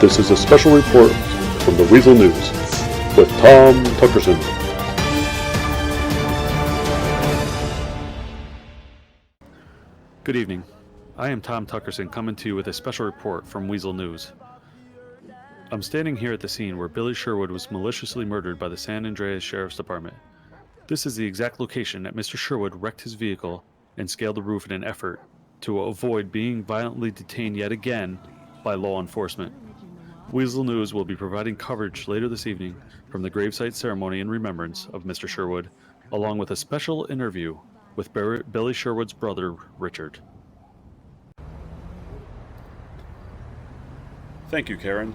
This is a special report from the Weezel News with Tom Tuckerson. Good evening. I am Tom Tuckerson coming to you with a special report from Weezel News. I'm standing here at the scene where Billy Sherwood was maliciously murdered by the San Andreas Sheriff's Department. This is the exact location that Mr. Sherwood wrecked his vehicle and scaled the roof in an effort to avoid being violently detained yet again by law enforcement. Weezel News will be providing coverage later this evening from the gravesite ceremony in remembrance of Mr. Sherwood, along with a special interview with Billy Sherwood's brother, Richard. Thank you, Karen.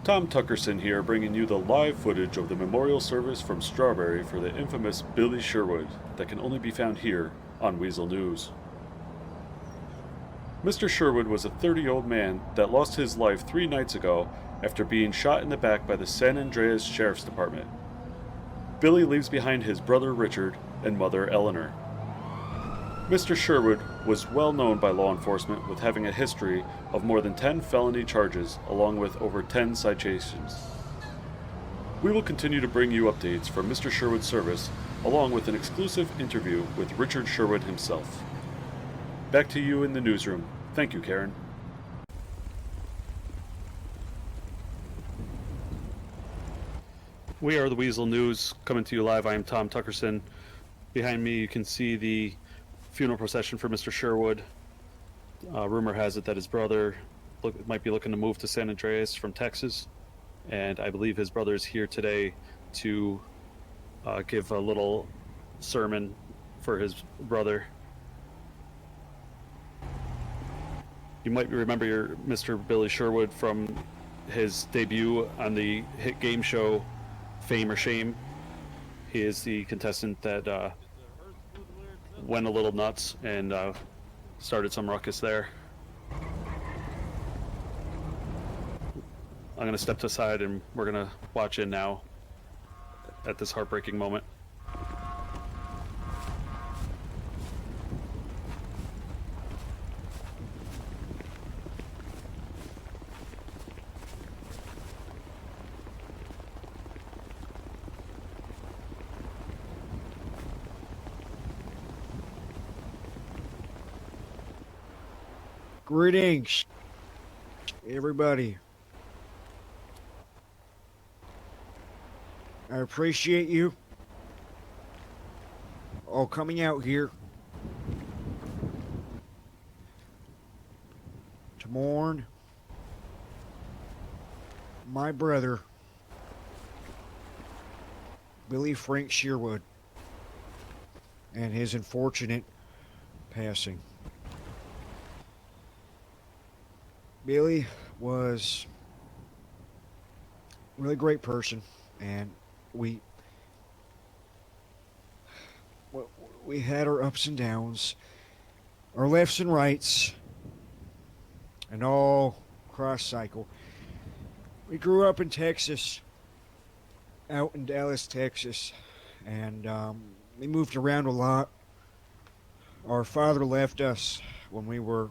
Tom Tuckerson here, bringing you the live footage of the memorial service from Strawberry for the infamous Billy Sherwood that can only be found here on Weezel News. Mr. Sherwood was a 30-year-old man that lost his life 3 nights ago after being shot in the back by the San Andreas Sheriff's Department. Billy leaves behind his brother Richard and mother Eleanor. Mr. Sherwood was well known by law enforcement with having a history of more than 10 felony charges along with over 10 citations. We will continue to bring you updates from Mr. Sherwood's service along with an exclusive interview with Richard Sherwood himself. Back to you in the newsroom. Thank you, Karen. We are the Weezel News, coming to you live. I am Tom Tuckerson. Behind me you can see the funeral procession for Mr. Sherwood. Rumor has it that his brother might be looking to move to San Andreas from Texas, and I believe his brother is here today to give a little sermon for his brother. You might remember Mr. Billy Sherwood from his debut on the hit game show Fame or Shame. He is the contestant that went a little nuts and started some ruckus there. I'm going to step aside and we're going to watch in now at this heartbreaking moment. Greetings, everybody. I appreciate you all coming out here to mourn my brother, Billy Frank Sherwood, and his unfortunate passing. Billy was a really great person, and we had our ups and downs, our lefts and rights, and all cross cycle. We grew up in Texas, out in Dallas, Texas, and we moved around a lot. Our father left us when we were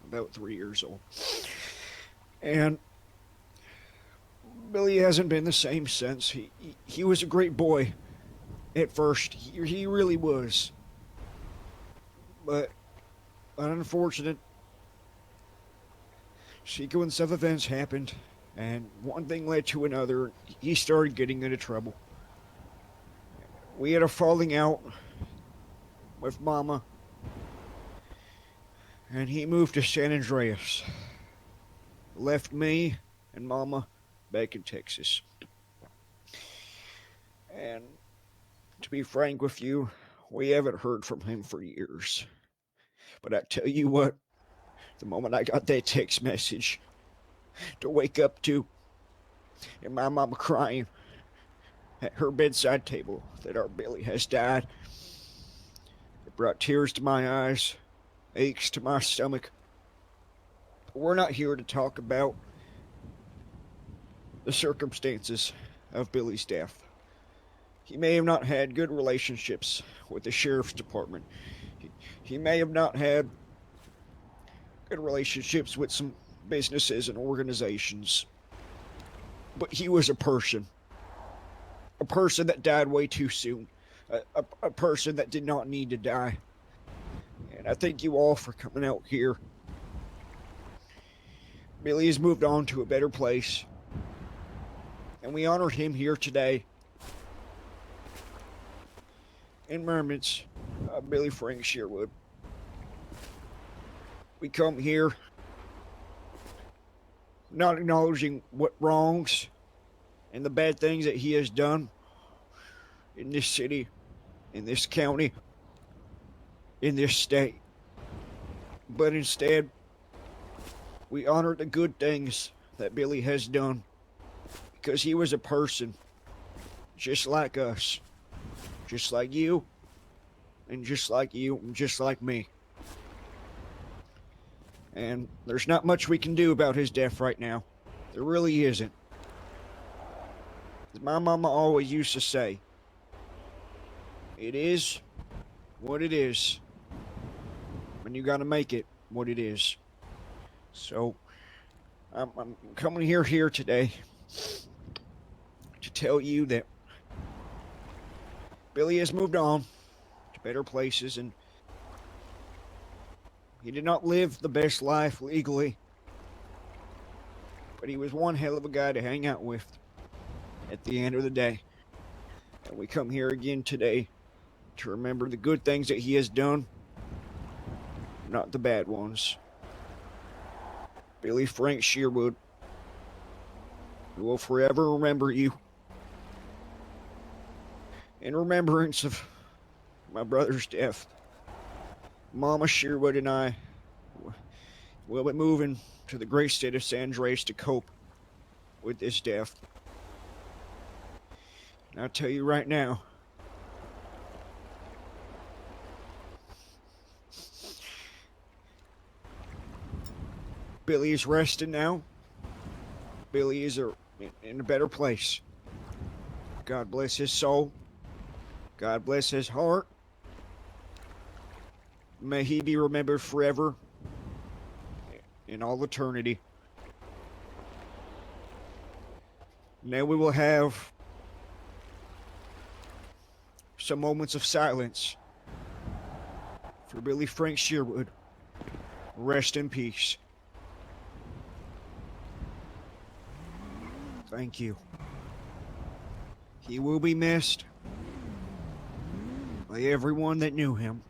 about 3 years old. And Billy hasn't been the same since. He was a great boy at first. He really was. But an unfortunate sequence of events happened, and one thing led to another. He started getting into trouble. We had a falling out with Mama, and he moved to San Andreas. Left me and Mama back in Texas. And to be frank with you, we haven't heard from him for years. But I tell you what, the moment I got that text message to wake up to, and my mama crying at her bedside table that our Billy has died, it brought tears to my eyes, aches to my stomach. But we're not here to talk about the circumstances of Billy's death. He may have not had good relationships with the sheriff's department. He may have not had good relationships with some businesses and organizations. But he was a person that died way too soon, a person that did not need to die. And I thank you all for coming out here. Billy has moved on to a better place, and we honor him here today in remembrance of Billy Frank Sherwood. We come here not acknowledging what wrongs and the bad things that he has done in this city, in this county, in this state, but instead we honor the good things that Billy has done, because he was a person just like us, just like you, and just like you, and just like me. And there's not much we can do about his death right now. There really isn't. As my mama always used to say, it is what it is, and you gotta make it what it is. So, I'm coming here today to tell you that Billy has moved on to better places, and he did not live the best life legally, but he was one hell of a guy to hang out with at the end of the day. And we come here again today to remember the good things that he has done, not the bad ones. Billy Frank Sherwood, we will forever remember you in remembrance of my brother's death. Mama Sherwood and I will be moving to the great state of San Andreas to cope with this death. And I'll tell you right now, Billy is resting now. Billy is in a better place. God bless his soul. God bless his heart. May he be remembered forever in all eternity. Now we will have some moments of silence for Billy Frank Sherwood. Rest in peace. Thank you. He will be missed by everyone that knew him.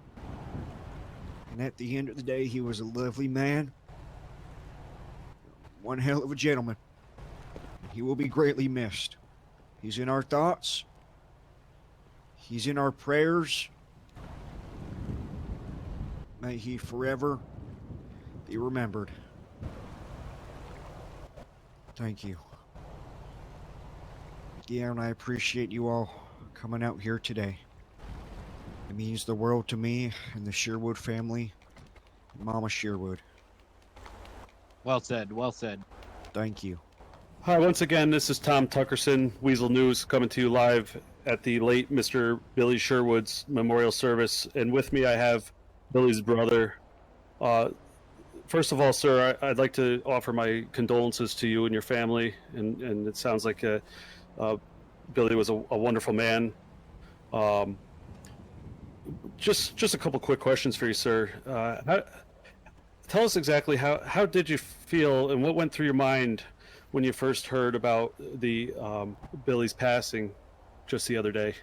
And at the end of the day, he was a lovely man. One hell of a gentleman. He will be greatly missed. He's in our thoughts. He's in our prayers. May he forever be remembered. Thank you. Yeah, and I appreciate you all coming out here today. It means the world to me and the Sherwood family, Mama Sherwood. Well said, well said. Thank you. Hi, once again, this is Tom Tuckerson, Weezel News, coming to you live at the late Mr. Billy Sherwood's memorial service. And with me, I have Billy's brother. First of all, sir, I'd like to offer my condolences to you and your family. And it sounds like Billy was a wonderful man. Just a couple quick questions for you, sir. Tell us exactly how did you feel and what went through your mind when you first heard about the Billy's passing just the other day?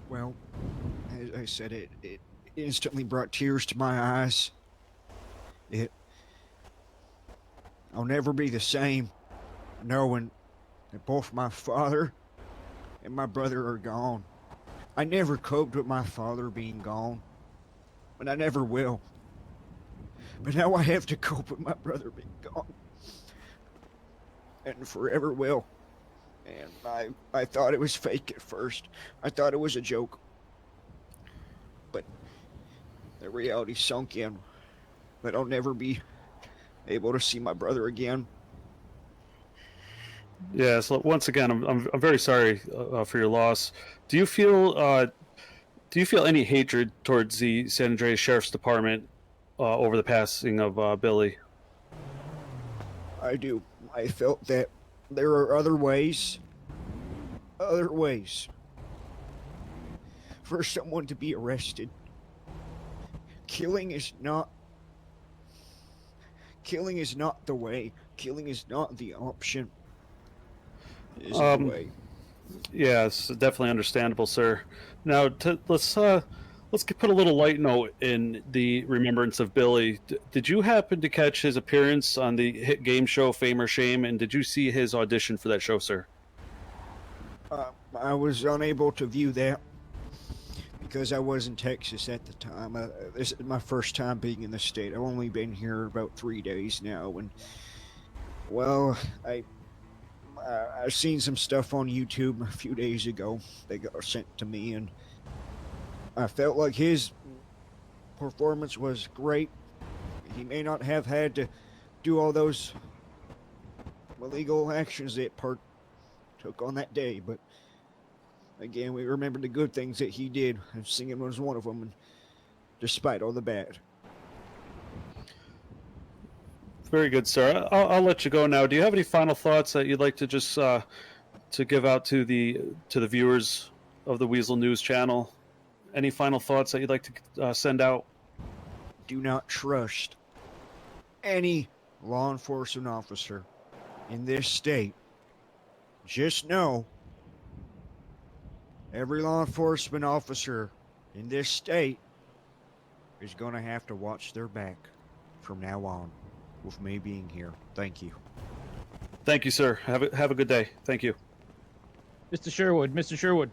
Well, as I said, it instantly brought tears to my eyes. I'll never be the same knowing that both my father and my brother are gone. I never coped with my father being gone, and I never will. But now I have to cope with my brother being gone, and forever will. And I thought it was fake at first. I thought it was a joke. But the reality sunk in. But I'll never be able to see my brother again. Yeah, so once again, I'm very sorry for your loss. Do you feel any hatred towards the San Andreas Sheriff's Department over the passing of Billy. I do. I felt that there are other ways for someone to be arrested. Killing is not the way. Killing is not the option. It isn't the way. Yeah, it's definitely understandable, sir. Now, let's put a little light note in the remembrance of Billy. Did you happen to catch his appearance on the hit game show Fame or Shame, and did you see his audition for that show, sir? I was unable to view that because I was in Texas at the time. This is my first time being in the state. I've only been here about 3 days now, and well, I've seen some stuff on YouTube a few days ago. They got sent to me, and I felt like his performance was great. He may not have had to do all those illegal actions that part took on that day, but again, we remember the good things that he did, and singing was one of them, and despite all the bad. Very good, sir. I'll let you go now. Do you have any final thoughts that you'd like to just to give out to the viewers of the Weezel News channel? Any final thoughts that you'd like to send out? Do not trust any law enforcement officer in this state. Just know every law enforcement officer in this state is going to have to watch their back from now on, with me being here. Thank you. Thank you, sir. Have a good day. Thank you. Mr. Sherwood, Mr. Sherwood.